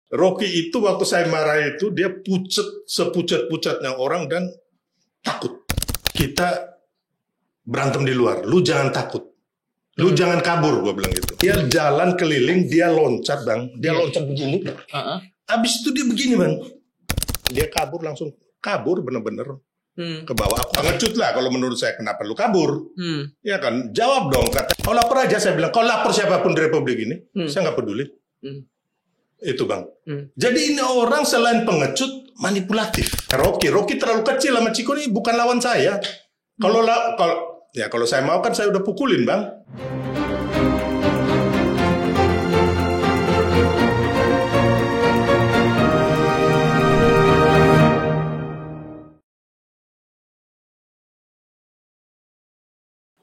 Rocky itu waktu saya marah itu dia sepucat-pucatnya orang dan takut. Kita berantem di luar, lu jangan takut. Lu jangan kabur, gue bilang gitu. Dia jalan keliling, dia loncat bang. Dia loncat begini. Habis itu dia begini bang. Dia kabur langsung. Kabur bener-bener. Ke bawah. Aku ngecut lah kalau menurut saya. Kenapa lu kabur? Ya kan, jawab dong. Kata, kau lapor aja, saya bilang. Kau lapor siapapun di Republik ini. Saya gak peduli. Itu bang. Jadi ini orang selain pengecut, manipulatif. Rocky terlalu kecil sama Chico ini bukan lawan saya. Kalau saya mau kan saya udah pukulin bang.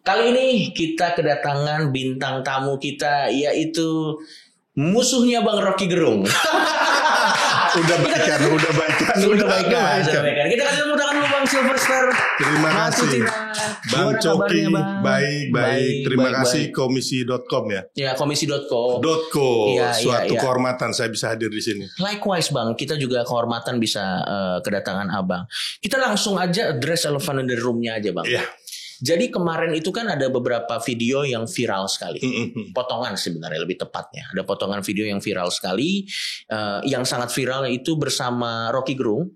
Kali ini kita kedatangan bintang tamu kita, yaitu musuhnya Bang Rocky Gerung. Udah baikan. Kita kasih tepuk tangan dulu Bang Silverstar. Terima kasih Bang Coki. Baik. Terima kasih komisi.com ya. Ya, komisi.co. Suatu kehormatan saya bisa hadir di sini. Likewise Bang, kita juga kehormatan bisa kedatangan Abang. Kita langsung aja address elephant in the room-nya aja Bang. Iya. Jadi kemarin itu kan ada beberapa video yang viral sekali. Potongan sebenarnya lebih tepatnya. Ada potongan video yang viral sekali. Yang sangat viral itu bersama Rocky Gerung.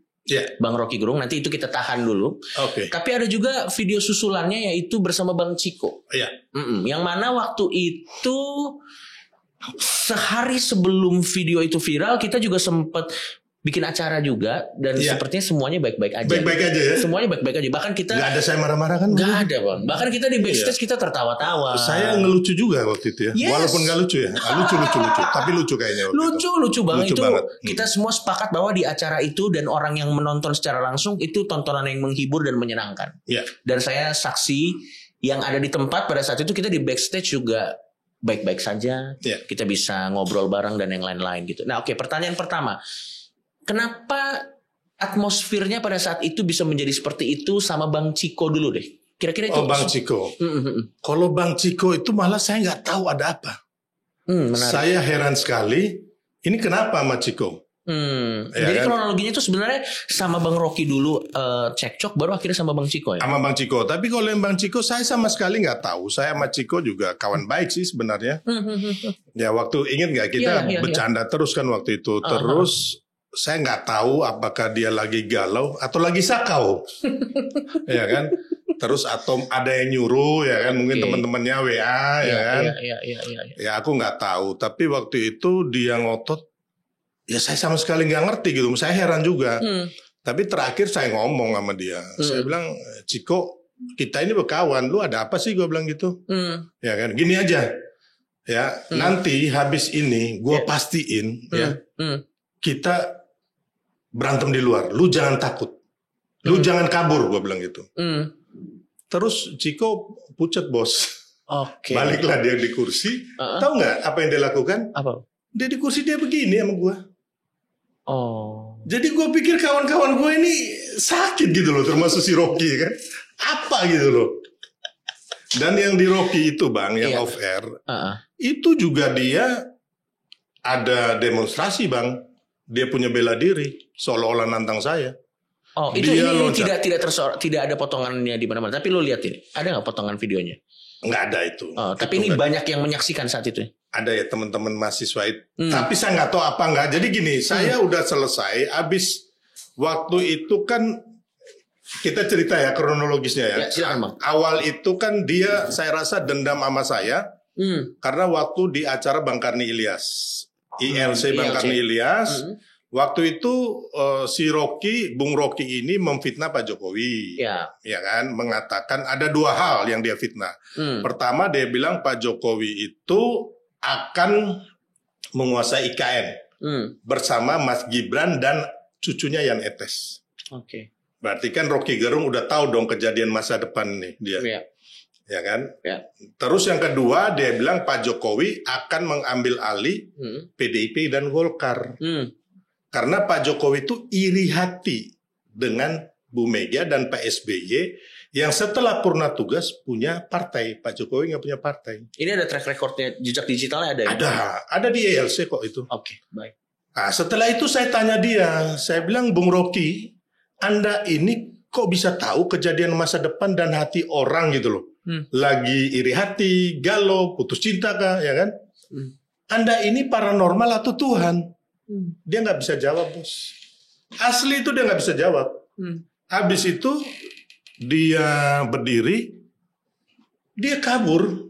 Bang Rocky Gerung. Nanti itu kita tahan dulu. Tapi ada juga video susulannya yaitu bersama Bang Chico. Yang mana waktu itu sehari sebelum video itu viral kita juga sempat bikin acara juga dan sepertinya semuanya baik-baik aja. Baik-baik aja ya. Semuanya baik-baik aja. Bahkan kita nggak ada saya marah-marah kan? Nggak ada bang. Bahkan kita di backstage kita tertawa-tawa. Saya ngelucu juga waktu itu ya. Walaupun nggak lucu ya. Lucu. Tapi lucu kayaknya. Lucu bang. Lucu itu banget. Kita semua sepakat bahwa di acara itu dan orang yang menonton secara langsung itu tontonan yang menghibur dan menyenangkan. Dan saya saksi yang ada di tempat pada saat itu kita di backstage juga baik-baik saja. Kita bisa ngobrol bareng dan yang lain-lain gitu. Nah pertanyaan pertama. Kenapa atmosfernya pada saat itu bisa menjadi seperti itu sama Bang Chico dulu deh? Kira-kira itu. Bang Chico. Kalau Bang Chico itu malah saya nggak tahu ada apa. Menarik. Saya heran sekali. Ini kenapa sama Chico? Jadi kronologinya itu sebenarnya sama Bang Rocky dulu cekcok, baru akhirnya sama Bang Chico ya? Sama Bang Chico. Tapi kalau yang Bang Chico saya sama sekali nggak tahu. Saya sama Chico juga kawan baik sih sebenarnya. Ya waktu ingat nggak kita bercanda terus kan waktu itu. Terus saya nggak tahu apakah dia lagi galau atau lagi sakau, ya kan? Terus atau ada yang nyuruh, ya kan? Mungkin teman-temannya WA, ya kan? Ya aku nggak tahu. Tapi waktu itu dia ngotot, ya saya sama sekali nggak ngerti gitu. Saya heran juga. Tapi terakhir saya ngomong sama dia, saya bilang, Chico, kita ini berkawan, lu ada apa sih? Gue bilang gitu, ya kan? Gini aja, ya. Nanti habis ini, gue pastiin, ya, kita berantem di luar, lu jangan takut, lu jangan kabur, gue bilang gitu. Terus Chico pucat bos. Baliklah dia di kursi. Tahu nggak apa yang dia lakukan? Apa? Dia di kursi dia begini sama gue. Jadi gue pikir kawan-kawan gue ini sakit gitu loh, termasuk si Rocky kan. Apa gitu loh. Dan yang di Rocky itu bang, yang off air, itu juga dia ada demonstrasi bang. Dia punya bela diri, seolah-olah nantang saya. Ini tidak ada potongannya di mana-mana. Tapi lo lihat ini, ada nggak potongan videonya? Nggak ada itu. Tapi ini banyak yang menyaksikan saat itu. Ada ya teman-teman mahasiswa itu. Tapi saya nggak tahu apa nggak. Jadi gini, saya udah selesai. Abis waktu itu kan kita cerita ya kronologisnya ya. Silakan bang. Awal itu kan dia, saya rasa dendam sama saya karena waktu di acara Bang Karni Ilyas. ILC Bang Karni Ilyas. Waktu itu si Rocky, Bung Rocky ini memfitnah Pak Jokowi. Ya kan, mengatakan ada dua hal yang dia fitnah. Pertama dia bilang Pak Jokowi itu akan menguasai IKN bersama Mas Gibran dan cucunya Yan Etes. Berarti kan Rocky Gerung udah tahu dong kejadian masa depan nih dia. Ya kan? Terus yang kedua dia bilang Pak Jokowi akan mengambil alih PDIP dan Golkar. Karena Pak Jokowi itu iri hati dengan Bu Mega dan Pak SBY yang setelah purna tugas punya partai. Pak Jokowi nggak punya partai. Ini ada track recordnya, jejak digitalnya ada ya? Ada di ELC kok itu. Baik. Nah, setelah itu saya tanya dia, saya bilang, Bung Rocky, Anda ini kok bisa tahu kejadian masa depan dan hati orang gitu loh. Lagi iri hati, galau, putus cinta kah, ya kan? Anda ini paranormal atau Tuhan? Dia nggak bisa jawab, bos. Asli itu dia nggak bisa jawab. Habis itu dia berdiri, dia kabur.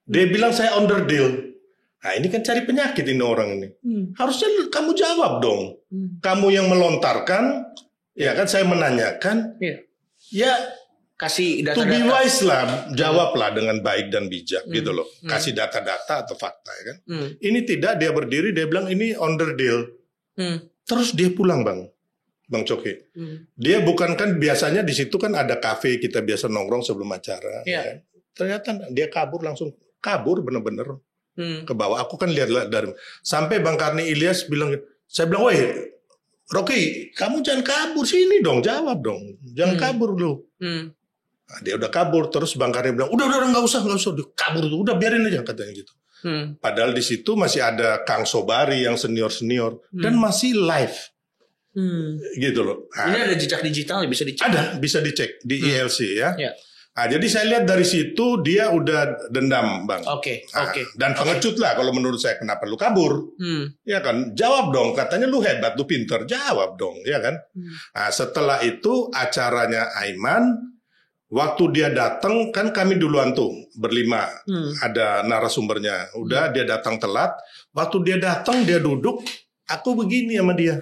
Dia bilang saya onderdil. Nah ini kan cari penyakit ini orang ini. Harusnya kamu jawab dong. Kamu yang melontarkan, ya kan saya menanyakan. Ya kasih data-data. To be wise lah, jawablah dengan baik dan bijak gitu loh. Kasih data-data atau fakta ya kan. Ini tidak, dia berdiri, dia bilang ini onderdil. Terus dia pulang Bang Coki. Dia bukan kan biasanya di situ kan ada kafe kita biasa nongkrong sebelum acara. Ya kan? Ternyata dia kabur bener-bener ke bawah. Aku kan lihat dari sampai Bang Karni Ilyas bilang, saya bilang, woi Rocky, kamu jangan kabur sini dong, jawab dong, jangan kabur dulu. Nah, dia udah kabur, terus Bang Karni bilang, udah nggak usah, dia kabur tuh, udah biarin aja katanya gitu. Padahal di situ masih ada Kang Sobari yang senior dan masih live, gitu loh. Nah, ini ada jejak digital bisa dicek. Ada, bisa dicek di ILC ya. Nah, jadi saya lihat dari situ dia udah dendam, Bang. Oke. Dan pengecut lah kalau menurut saya, kenapa lu kabur? Ya kan, jawab dong. Katanya lu hebat, lu pinter, jawab dong, ya kan. Nah, setelah itu acaranya Aiman, waktu dia datang kan kami duluan tuh berlima, ada narasumbernya. Udah dia datang telat. Waktu dia datang dia duduk, aku begini sama dia,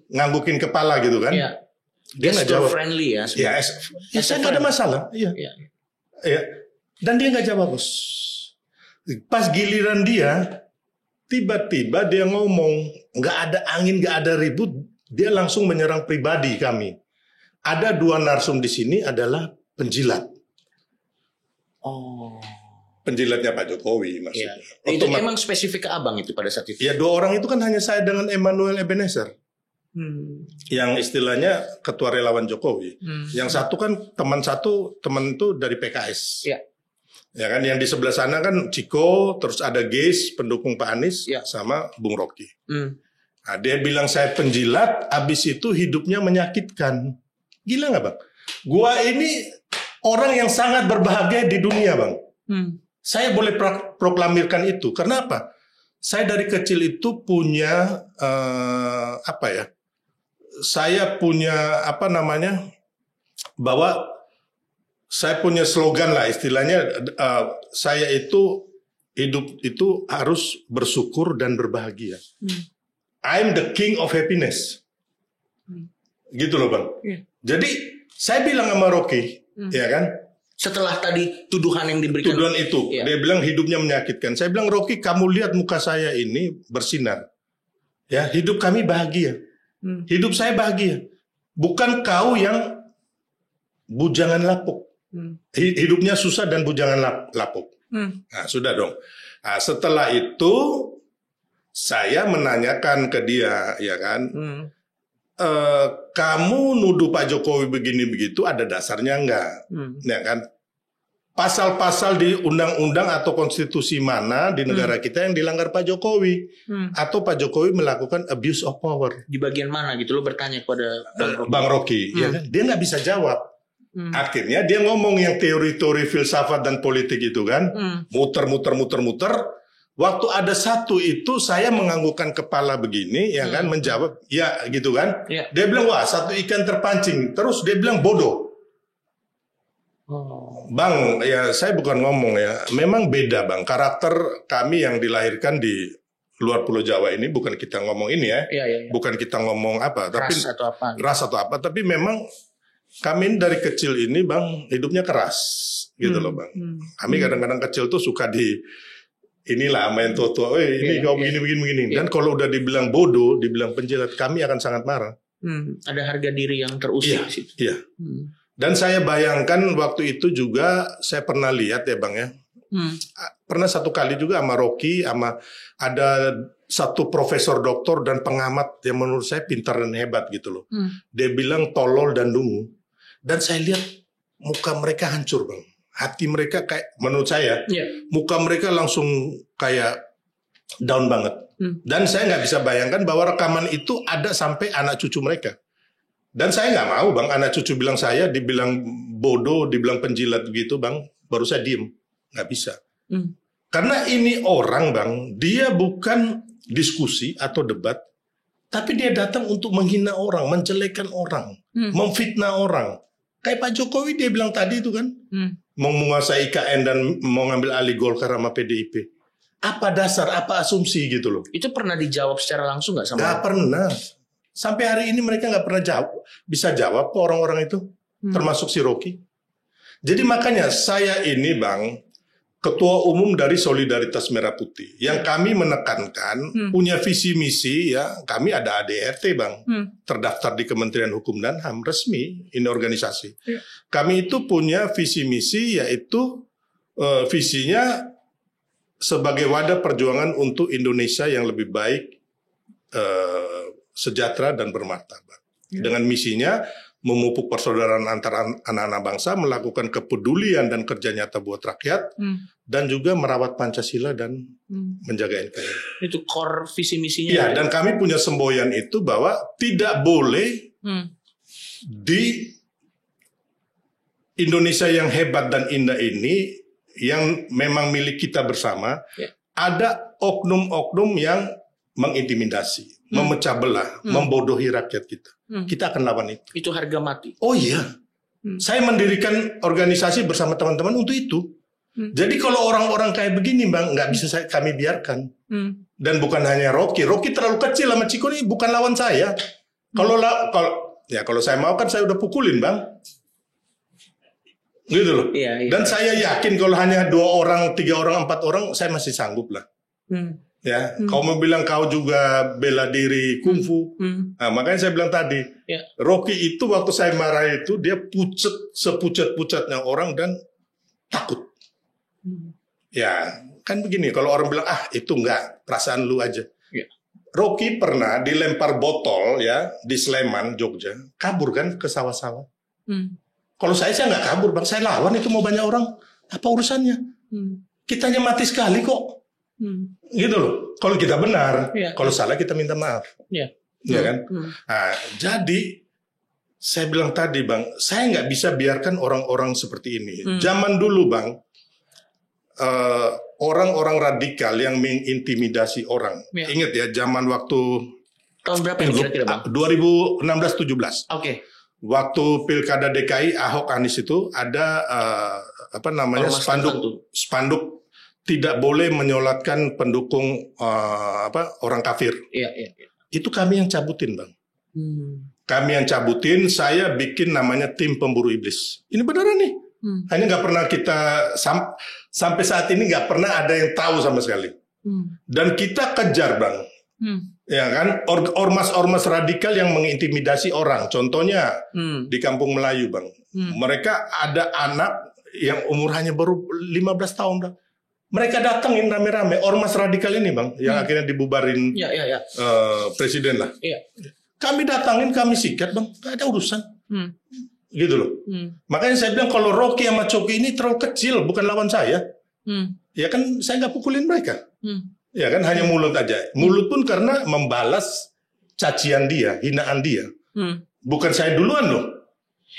nganggukin kepala gitu kan. Dia nggak jawab. Friendly ya. Saya nggak ada masalah. Iya. Dan dia nggak jawab, bos. Pas giliran dia, tiba-tiba dia ngomong, nggak ada angin, nggak ada ribut, dia langsung menyerang pribadi kami. Ada 2 narsum di sini adalah penjilat. Penjilatnya Pak Jokowi maksudnya. Itu memang spesifik ke abang itu pada saat itu. Ya 2 orang itu kan hanya saya dengan Emmanuel Ebenezer. Yang istilahnya ketua relawan Jokowi. Yang satu kan teman itu dari PKS. Ya kan, yang di sebelah sana kan Ciko, terus ada Geis pendukung Pak Anies sama Bung Rocky. Nah, dia bilang saya penjilat, abis itu hidupnya menyakitkan. Gila nggak Bang? Gua ini orang yang sangat berbahagia di dunia Bang. Saya boleh proklamirkan itu. Karena apa? Saya dari kecil itu punya saya punya bahwa saya punya slogan lah istilahnya, saya itu hidup itu harus bersyukur dan berbahagia. I'm the king of happiness. Gitu loh Bang. Jadi saya bilang sama Rocky, ya kan? Setelah tadi tuduhan yang diberikan. Tuduhan itu, dia bilang hidupnya menyakitkan. Saya bilang, Rocky, kamu lihat muka saya ini bersinar. Ya, hidup kami bahagia. Hidup saya bahagia. Bukan kau yang bujangan lapuk. Hidupnya susah dan bujangan lapuk. Nah, sudah dong. Nah, setelah itu saya menanyakan ke dia, ya kan? Kamu nuduh Pak Jokowi begini begitu ada dasarnya enggak? Ya kan? Pasal-pasal di undang-undang atau konstitusi mana di negara kita yang dilanggar Pak Jokowi? Atau Pak Jokowi melakukan abuse of power? Di bagian mana gitu lo bertanya kepada Bang Rocky, ya kan? Dia nggak bisa jawab. Akhirnya dia ngomong yang teori-teori filsafat dan politik itu kan, muter. Waktu ada satu itu saya menganggukkan kepala begini, ya kan, menjawab, ya gitu kan. Dia bilang, wah satu ikan terpancing. Terus dia bilang bodoh. Bang, ya saya bukan ngomong ya. Memang beda Bang, karakter kami yang dilahirkan di luar Pulau Jawa ini, bukan kita ngomong ini ya. Bukan kita ngomong apa. Tapi ras atau apa. Tapi memang kami dari kecil ini Bang, hidupnya keras. Gitu loh Bang. Kami kadang-kadang kecil tuh suka inilah main tua-tua, ini kau begini. Dan kalau udah dibilang bodoh, dibilang penjilat, kami akan sangat marah. Ada harga diri yang terusik di situ. Iya. Dan saya bayangkan waktu itu juga saya pernah lihat ya Bang ya. Pernah satu kali juga sama Rocky, ada satu profesor doktor dan pengamat yang menurut saya pintar dan hebat gitu loh. Dia bilang tolol dan dungu. Dan saya lihat muka mereka hancur Bang. Hati mereka kayak menurut saya, muka mereka langsung kayak Down banget. Dan saya nggak bisa bayangkan bahwa rekaman itu ada sampai anak cucu mereka. Dan saya nggak mau bang, anak cucu bilang saya, dibilang bodoh, dibilang penjilat gitu bang, baru saya diem. Nggak bisa. Karena ini orang bang, dia bukan diskusi atau debat, tapi dia datang untuk menghina orang, menjelekkan orang, memfitnah orang. Kayak Pak Jokowi dia bilang tadi itu kan, mau menguasai IKN dan mau ngambil alih Golkar sama PDIP. Apa dasar, apa asumsi gitu loh. Itu pernah dijawab secara langsung nggak sama? Nggak pernah. Sampai hari ini mereka nggak pernah bisa jawab orang-orang itu. Termasuk si Rocky. Jadi makanya saya ini bang, ketua umum dari Solidaritas Merah Putih. Yang kami menekankan, punya visi misi ya. Kami ada ADRT bang. Terdaftar di Kementerian Hukum dan HAM, resmi. Ini organisasi. Kami itu punya visi misi yaitu visinya sebagai wadah perjuangan untuk Indonesia yang lebih baik, sejahtera dan bermartabat. Dengan misinya memupuk persaudaraan antara anak-anak bangsa, melakukan kepedulian dan kerja nyata buat rakyat, dan juga merawat Pancasila dan menjaga NKRI. Itu core visi misinya. Ya, dan kami punya semboyan itu bahwa tidak boleh di Indonesia yang hebat dan indah ini, yang memang milik kita bersama, ada oknum-oknum yang mengintimidasi, memecah belah, membodohi rakyat kita. Kita akan lawan itu. Itu harga mati. Oh iya, saya mendirikan organisasi bersama teman-teman untuk itu. Jadi kalau orang-orang kayak begini bang, nggak bisa kami biarkan. Dan bukan hanya Rocky terlalu kecil sama Ciko ini bukan lawan saya. Kalau saya mau kan saya udah pukulin bang. Gitu loh. Iya. Dan saya yakin kalau hanya 2 orang, 3 orang, 4 orang, saya masih sanggup lah. Ya, kau mau bilang kau juga bela diri kungfu. Nah, makanya saya bilang tadi, Rocky itu waktu saya marah itu dia sepucat-pucatnya orang dan takut. Ya, kan begini. Kalau orang bilang itu enggak, perasaan lu aja. Rocky pernah dilempar botol ya di Sleman, Jogja, kabur kan ke sawah-sawah. Kalau saya nggak kabur bang, saya lawan itu mau banyak orang, apa urusannya? Kitanya mati sekali kok, gitu loh. Kalau kita benar, kalau salah kita minta maaf, ya kan? Nah, jadi saya bilang tadi bang, saya nggak bisa biarkan orang-orang seperti ini. Zaman dulu bang, orang-orang radikal yang mengintimidasi orang, ingat ya, zaman waktu tahun berapa kira-kira bang? 2016-17. Oke. Waktu Pilkada DKI Ahok Anies itu ada spanduk tidak boleh menyolatkan pendukung orang kafir. Iya. Itu kami yang cabutin bang. Kami yang cabutin. Saya bikin namanya tim pemburu iblis. Ini beneran nih. Hanya nggak pernah kita sampai saat ini nggak pernah ada yang tahu sama sekali. Dan kita kejar bang. Ya kan, ormas-ormas radikal yang mengintimidasi orang. Contohnya di Kampung Melayu bang, mereka ada anak yang umur hanya baru 15 tahun bang. Mereka datangin rame-rame ormas radikal ini bang, yang akhirnya dibubarin presiden lah. Kami datangin, kami sikat bang, gak ada urusan. Gitu loh. Makanya saya bilang kalau Rocky sama Coki ini terlalu kecil, bukan lawan saya. Ya kan saya nggak pukulin mereka. Ya kan hanya mulut aja. Mulut pun karena membalas cacian dia, hinaan dia. Bukan saya duluan loh.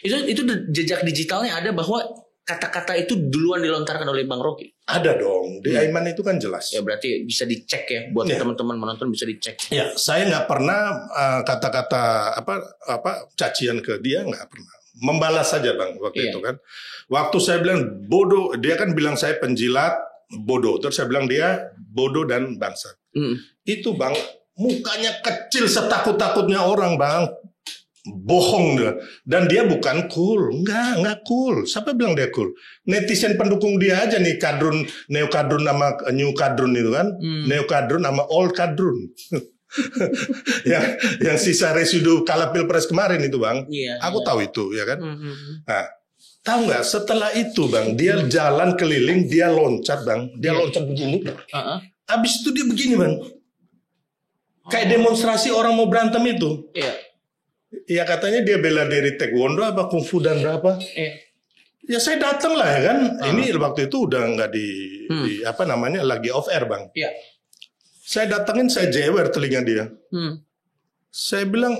Itu jejak digitalnya ada bahwa kata-kata itu duluan dilontarkan oleh Bang Rocky. Ada dong. Di Aiman itu kan jelas. Ya berarti bisa dicek ya buat teman-teman menonton bisa dicek. Ya, saya nggak pernah kata-kata cacian ke dia, nggak pernah. Membalas saja bang waktu itu kan. Waktu saya bilang bodoh, dia kan bilang saya penjilat, bodoh. Terus saya bilang dia bodoh dan bangsat. Itu bang, mukanya kecil setakut-takutnya orang bang. Bohong dia. Dan dia bukan cool. Enggak cool. Siapa bilang dia cool? Netizen pendukung dia aja nih, kadrun, neo kadrun sama new kadrun itu kan. Neo kadrun sama old kadrun. yang sisa residu kala pilpres kemarin itu bang. Aku tahu itu ya kan. Nah, tahu nggak setelah itu bang, dia jalan keliling, dia loncat bang, dia loncat begini. Habis itu dia begini bang, kayak demonstrasi orang mau berantem itu. Ya katanya dia bela diri taekwondo apa kungfu dan berapa. Ya saya datang lah ya kan. Ini waktu itu udah nggak di lagi off air bang. Saya datengin, saya jewer telinga dia. Saya bilang,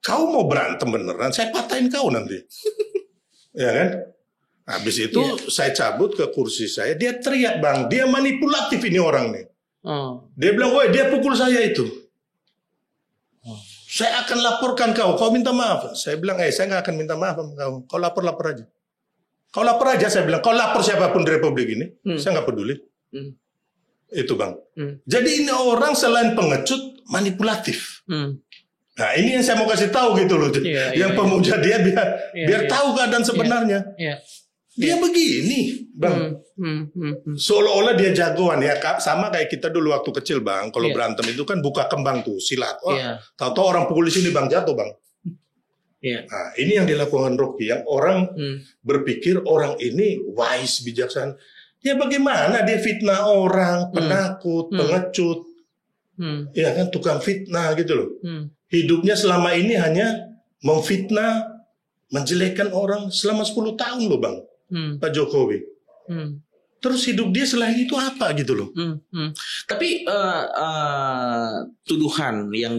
kau mau berantem beneran? Saya patahin kau nanti. Ya kan? Habis itu saya cabut ke kursi saya. Dia teriak, Bang. Dia manipulatif ini orang nih. Dia bilang, woi dia pukul saya itu. Saya akan laporkan kau. Kau minta maaf. Saya bilang, saya nggak akan minta maaf sama kau. Kau lapor aja. Kau lapor aja, saya bilang. Kau lapor siapapun di Republik ini. Saya nggak peduli. Itu, Bang. Jadi ini orang selain pengecut, manipulatif. Nah ini yang saya mau kasih tahu gitu loh. Yang pemuja dia biar tahu keadaan sebenarnya. Dia begini, Bang. Seolah-olah dia jagoan ya. Sama kayak kita dulu waktu kecil, Bang. Kalau berantem itu kan buka kembang tuh, silat. Tahu-tahu orang pukul di sini, Bang, jatuh, Bang. Nah, ini yang dilakukan Rocky, yang orang berpikir orang ini wise, bijaksana. Ya bagaimana dia fitnah orang, penakut, pengecut. Ya kan, tukang fitnah gitu loh. Hidupnya selama ini hanya memfitnah, menjelekkan orang selama 10 tahun loh, Bang. Pak Jokowi. Terus hidup dia selain itu apa gitu loh. Tapi tuduhan yang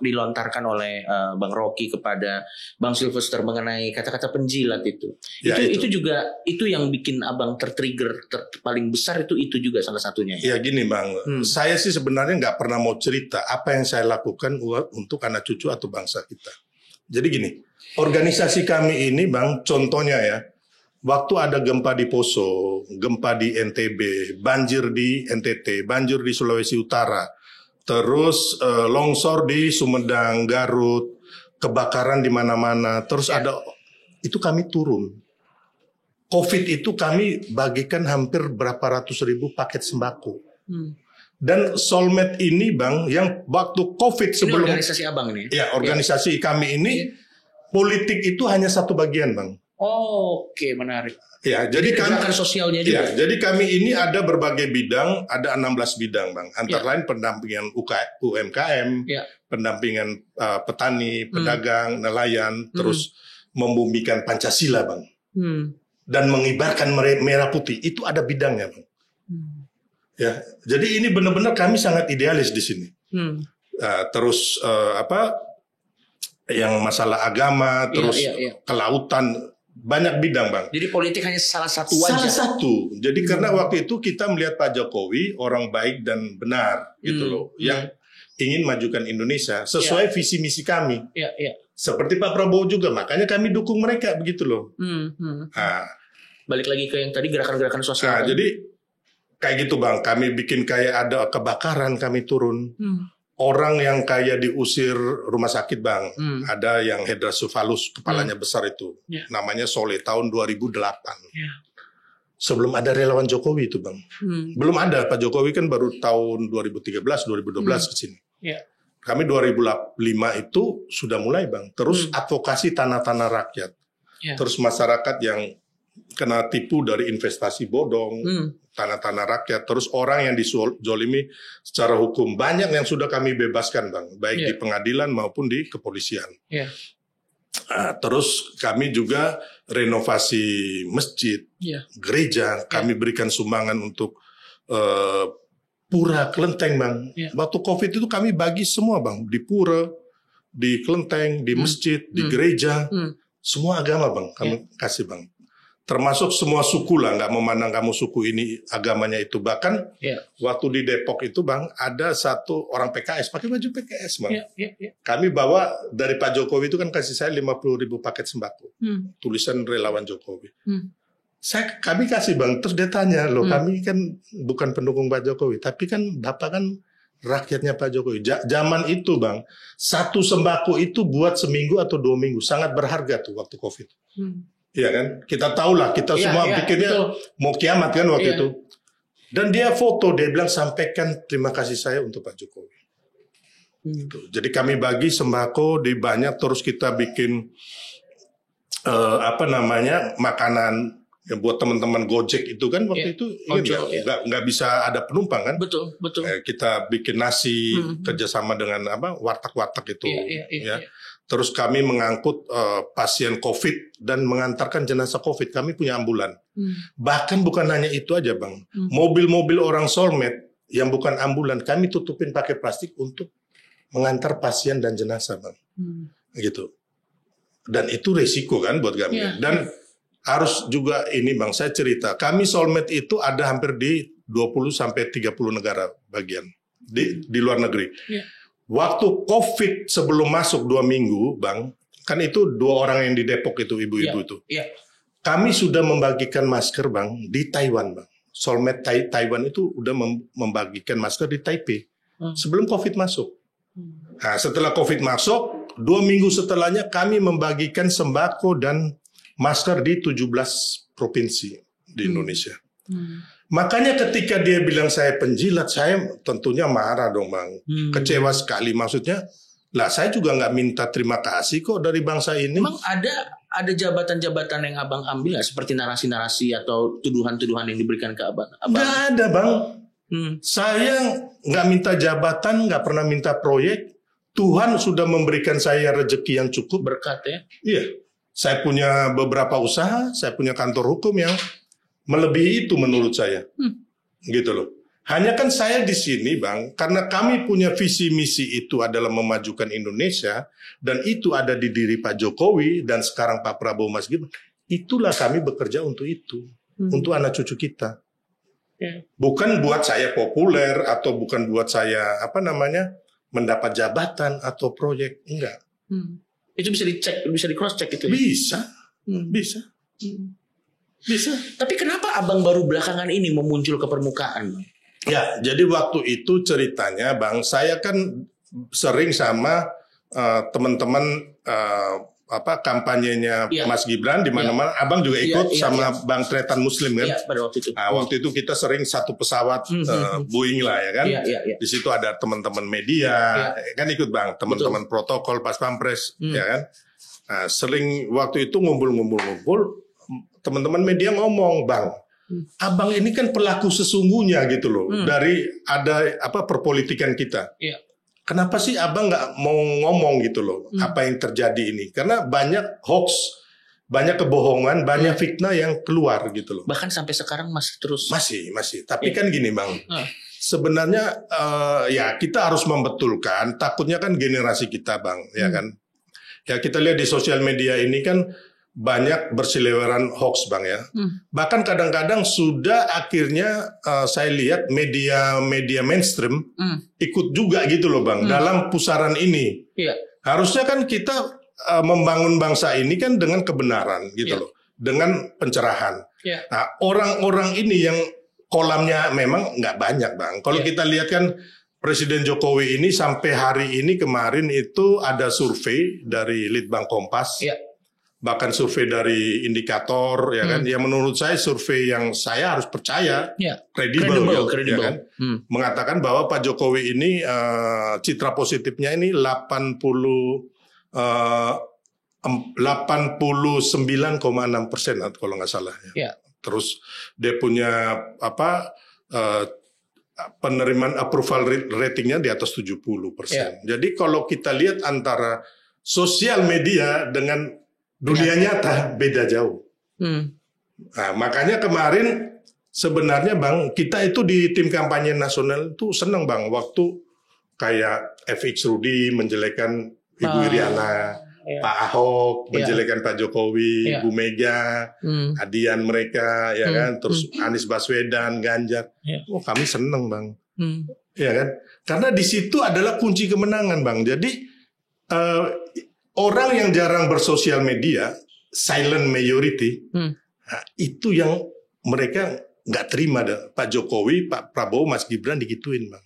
dilontarkan oleh Bang Rocky kepada Bang Sylvester mengenai kata-kata penjilat itu juga itu yang bikin abang tertrigger paling besar itu juga salah satunya. Ya gini, Bang, saya sih sebenarnya nggak pernah mau cerita apa yang saya lakukan untuk anak cucu atau bangsa kita. Jadi gini, organisasi kami ini, Bang, contohnya ya. Waktu ada gempa di Poso, gempa di NTB, banjir di NTT, banjir di Sulawesi Utara, terus longsor di Sumedang, Garut, kebakaran di mana-mana, terus ada itu kami turun. Covid itu kami bagikan hampir berapa ratus ribu paket sembako. Dan Soulmate ini, Bang, yang waktu Covid sebelum ini organisasi abang ini. Ya, organisasi kami ini politik itu hanya satu bagian, Bang. Oke, menarik. Ya, jadi gerakan sosialnya juga. Ya, jadi kami ini ada berbagai bidang, ada 16 bidang, Bang. Antara lain pendampingan UMKM, pendampingan petani, pedagang, nelayan, terus membumikan Pancasila, Bang. Dan mengibarkan merah putih, itu ada bidangnya, Bang. Ya, jadi ini benar-benar kami sangat idealis di sini. Terus yang masalah agama, terus kelautan, banyak bidang, Bang. Jadi politik hanya salah satu wajah. Salah satu. Jadi karena waktu itu kita melihat Pak Jokowi orang baik dan benar gitu loh, yang ingin majukan Indonesia sesuai visi misi kami. Seperti Pak Prabowo juga, makanya kami dukung mereka begitu loh. Balik lagi ke yang tadi gerakan-gerakan sosial. Jadi kayak gitu, Bang. Kami bikin kayak ada kebakaran, kami turun. Orang yang kayak diusir rumah sakit, Bang. Ada yang hidrocephalus, kepalanya besar itu. Namanya Soleh, tahun 2008. Sebelum ada relawan Jokowi itu, Bang. Belum ada, Pak Jokowi kan baru tahun 2013, 2012 ke sini. Kami 2005 itu sudah mulai, Bang. Terus advokasi tanah-tanah rakyat. Terus masyarakat yang kena tipu dari investasi bodong, tanah-tanah rakyat, terus orang yang dizolimi secara hukum. Banyak yang sudah kami bebaskan, Bang, baik di pengadilan maupun di kepolisian. Terus kami juga renovasi masjid, gereja, kami berikan sumbangan untuk pura, kelenteng, Bang. Waktu Covid itu kami bagi semua, Bang, di pura, di kelenteng, di masjid, di gereja, semua agama, Bang, kami kasih, Bang. Termasuk semua suku lah, nggak memandang kamu suku ini agamanya itu. Bahkan waktu di Depok itu, Bang, ada satu orang PKS pakai baju PKS, Bang. Kami bawa dari Pak Jokowi itu kan kasih saya 50.000 paket sembako, tulisan relawan Jokowi. Kami kasih, Bang, terus dia tanya, loh kami kan bukan pendukung Pak Jokowi, tapi kan Bapak kan rakyatnya Pak Jokowi. Zaman itu, Bang, satu sembako itu buat seminggu atau 2 minggu, sangat berharga tuh waktu Covid. Iya kan, kita tahu lah, kita semua pikirnya mau kiamat kan waktu itu. Dan dia foto, dia bilang sampaikan terima kasih saya untuk Pak Jokowi. Jadi kami bagi sembako di banyak, terus kita bikin makanan yang buat teman-teman Gojek itu kan waktu itu nggak bisa ada penumpang kan. Betul. Kita bikin nasi kerjasama dengan warteg-warteg itu. Terus kami mengangkut pasien COVID dan mengantarkan jenazah COVID. Kami punya ambulan. Bahkan bukan hanya itu aja, Bang. Mobil-mobil orang Soulmate yang bukan ambulan kami tutupin pakai plastik untuk mengantar pasien dan jenazah, Bang. Gitu. Dan itu resiko kan buat kami. Dan harus juga ini, Bang, saya cerita. Kami Soulmate itu ada hampir di 20 sampai 30 negara bagian di luar negeri. Waktu COVID sebelum masuk 2 minggu, Bang, kan itu 2 orang yang di Depok itu, ibu-ibu itu. Kami sudah membagikan masker, Bang, di Taiwan, Bang. Soulmate Taiwan itu udah membagikan masker di Taipei sebelum COVID masuk. Nah, setelah COVID masuk, 2 minggu setelahnya kami membagikan sembako dan masker di 17 provinsi di Indonesia. Makanya ketika dia bilang saya penjilat, saya tentunya marah dong, Bang. Kecewa sekali, maksudnya. Lah saya juga nggak minta terima kasih kok dari bangsa ini. Emang ada jabatan-jabatan yang abang ambil nggak, seperti narasi-narasi atau tuduhan-tuduhan yang diberikan ke abang? Nggak ada, Bang. Saya nggak minta jabatan, nggak pernah minta proyek. Tuhan sudah memberikan saya rezeki yang cukup. Berkat ya? Iya. Saya punya beberapa usaha, saya punya kantor hukum yang melebihi itu menurut saya. Gitu loh. Hanya kan saya di sini, Bang, karena kami punya visi misi itu adalah memajukan Indonesia, dan itu ada di diri Pak Jokowi dan sekarang Pak Prabowo Mas Gibran. Itulah kami bekerja untuk itu, untuk anak cucu kita. Bukan buat saya populer atau bukan buat saya mendapat jabatan atau proyek, enggak. Itu bisa dicek, bisa di cross check itu. Bisa. Bisa. Tapi kenapa abang baru belakangan ini memuncul ke permukaan, Bang? Ya, jadi waktu itu ceritanya, Bang, saya kan sering sama teman-teman kampanyenya Mas Gibran di mana-mana. Abang juga ikut sama Bang Tretan Muslim kan? Pada waktu itu. Nah, waktu itu kita sering satu pesawat Boeing lah ya kan? Di situ ada teman-teman media, kan ikut, Bang, teman-teman protokol pas pampres, ya kan? Nah, sering waktu itu ngumpul-ngumpul, teman-teman media ngomong, Bang, abang ini kan pelaku sesungguhnya gitu loh dari ada perpolitikan kita. Kenapa sih abang nggak mau ngomong gitu loh apa yang terjadi ini? Karena banyak hoax, banyak kebohongan, banyak fitnah yang keluar gitu loh. Bahkan sampai sekarang masih terus. Masih. Tapi kan gini, Bang. Sebenarnya ya kita harus membetulkan. Takutnya kan generasi kita, Bang, ya kan. Ya kita lihat di sosial media ini kan banyak berseliweran hoax, Bang, ya. Bahkan kadang-kadang sudah akhirnya saya lihat media mainstream ikut juga gitu loh, Bang, dalam pusaran ini. Harusnya kan kita membangun bangsa ini kan dengan kebenaran gitu loh, dengan pencerahan. Nah, orang-orang ini yang kolamnya memang nggak banyak, Bang. Kalau kita lihat kan Presiden Jokowi ini sampai hari ini kemarin itu ada survei dari Litbang Kompas. Bahkan survei dari indikator, ya kan, yang menurut saya survei yang saya harus percaya, kredibel, ya kan, mengatakan bahwa Pak Jokowi ini citra positifnya ini 89,6% kalau nggak salah. Terus dia punya penerimaan approval ratingnya di atas 70%. Jadi kalau kita lihat antara sosial media dengan dunia nyata beda jauh. Nah, makanya kemarin sebenarnya, Bang, kita itu di tim kampanye nasional itu senang, Bang, waktu kayak FX Rudy menjelekan Ibu Iriana, Pak Ahok menjelekan Pak Jokowi, Bu Mega, Adian mereka, ya kan, terus Anies Baswedan, Ganjar. Kami senang, Bang. Ya kan? Karena di situ adalah kunci kemenangan, Bang. Jadi orang yang jarang bersosial media, silent majority, itu yang mereka nggak terima Pak Jokowi, Pak Prabowo, Mas Gibran digituin, Bang.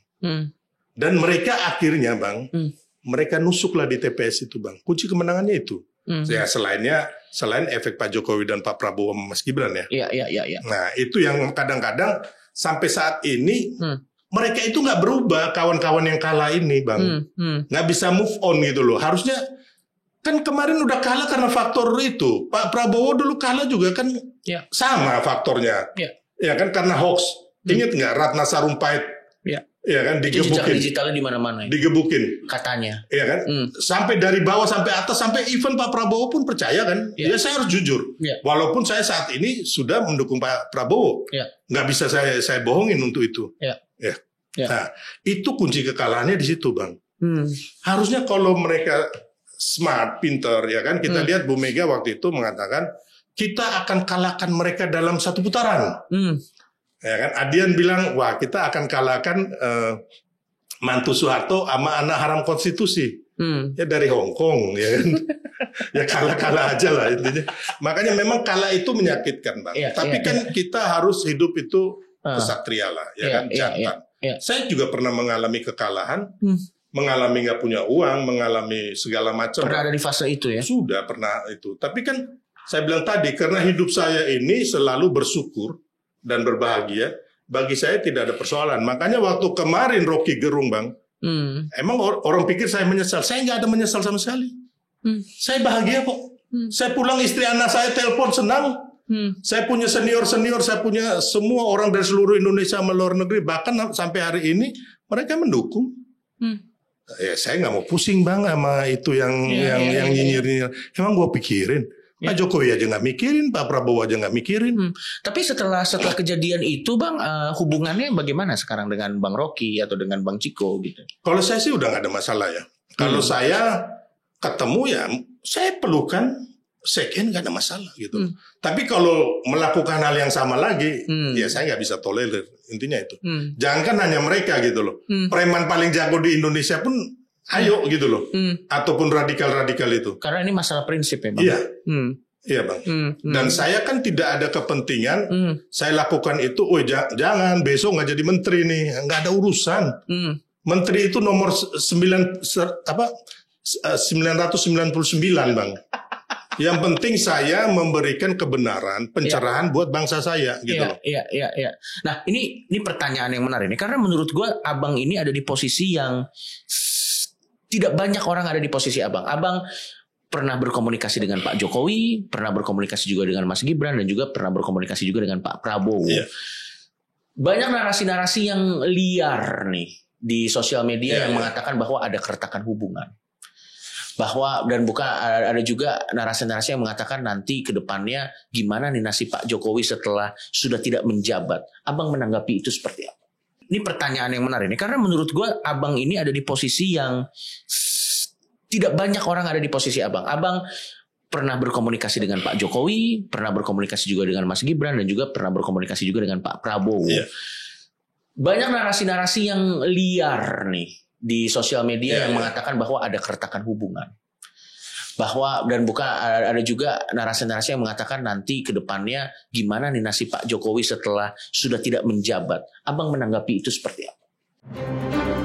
Dan mereka akhirnya, Bang, mereka nusuklah di TPS itu, Bang. Kunci kemenangannya itu. Ya, selain efek Pak Jokowi dan Pak Prabowo sama Mas Gibran ya. Nah, itu yang kadang-kadang sampai saat ini mereka itu nggak berubah, kawan-kawan yang kalah ini, Bang. Nggak bisa move on gitu loh. Harusnya kan kemarin udah kalah karena faktor itu. Pak Prabowo dulu kalah juga kan sama faktornya. Ya kan karena hoax. Ingat nggak Ratna Sarumpait? Ya kan digebukin. Digitalnya di mana-mana. Digebukin. Katanya. Ya kan? Sampai dari bawah sampai atas, sampai even Pak Prabowo pun percaya kan. Ya saya harus jujur. Walaupun saya saat ini sudah mendukung Pak Prabowo. Nggak bisa saya bohongin untuk itu. Ya. Ya. Nah, itu kunci kekalahannya di situ, Bang. Harusnya kalau mereka smart, pinter, ya kan, kita lihat Bu Mega waktu itu mengatakan kita akan kalahkan mereka dalam satu putaran. Ya kan, Adian bilang, wah kita akan kalahkan mantu Soeharto sama anak haram konstitusi. Ya dari Hong Kong, ya kan. Ya kalah-kalah aja lah intinya. Makanya memang kalah itu menyakitkan, Bang. Tapi kan kita harus hidup itu kesatria lah, ya kan, jantan. Saya juga pernah mengalami kekalahan, mengalami nggak punya uang, mengalami segala macam. Pernah ada di fase itu ya? Sudah pernah itu. Tapi kan saya bilang tadi, karena hidup saya ini selalu bersyukur dan berbahagia, bagi saya tidak ada persoalan. Makanya waktu kemarin Rocky Gerung, Bang, emang orang pikir saya menyesal. Saya nggak ada menyesal sama sekali. Saya bahagia kok. Saya pulang, istri anak saya telepon senang. Saya punya senior, saya punya semua orang dari seluruh Indonesia sama luar negeri, bahkan sampai hari ini mereka mendukung. Ya saya nggak mau pusing, Bang, sama itu yang nyinyir. Emang gue pikirin. Pak Jokowi aja nggak mikirin, Pak Prabowo aja nggak mikirin. Tapi setelah kejadian itu, Bang, hubungannya bagaimana sekarang dengan Bang Rocky atau dengan Bang Ciko gitu? Kalau saya sih udah nggak ada masalah ya. Kalau saya ketemu ya, saya pelukan, second nggak ada masalah gitu. Tapi kalau melakukan hal yang sama lagi, ya saya nggak bisa tolerir. Intinya itu. Jangan hanya mereka gitu loh. Preman paling jago di Indonesia pun ayo gitu loh. Ataupun radikal-radikal itu. Karena ini masalah prinsip ya, Bang. Iya. Iya, Bang. Dan saya kan tidak ada kepentingan saya lakukan itu, jangan besok nggak jadi menteri nih. Nggak ada urusan. Menteri itu nomor 999, Bang. Yang penting saya memberikan kebenaran, pencerahan buat bangsa saya gitu loh. Iya. Nah, ini pertanyaan yang menarik nih, karena menurut gua Abang ini ada di posisi yang tidak banyak orang ada di posisi Abang. Abang pernah berkomunikasi dengan Pak Jokowi, pernah berkomunikasi juga dengan Mas Gibran, dan juga pernah berkomunikasi juga dengan Pak Prabowo. Banyak narasi-narasi yang liar nih di sosial media yang mengatakan bahwa ada keretakan hubungan. Ada juga narasi-narasi yang mengatakan nanti ke depannya gimana nih nasib Pak Jokowi setelah sudah tidak menjabat. Abang menanggapi itu seperti apa? Ini pertanyaan yang menarik nih, karena menurut gue Abang ini ada di posisi yang tidak banyak orang ada di posisi Abang. Abang pernah berkomunikasi dengan Pak Jokowi, pernah berkomunikasi juga dengan Mas Gibran, dan juga pernah berkomunikasi juga dengan Pak Prabowo. Banyak narasi-narasi yang liar nih di sosial media yang mengatakan bahwa ada keretakan hubungan. Ada juga narasi-narasi yang mengatakan nanti ke depannya gimana nih nasib Pak Jokowi setelah sudah tidak menjabat. Abang menanggapi itu seperti apa?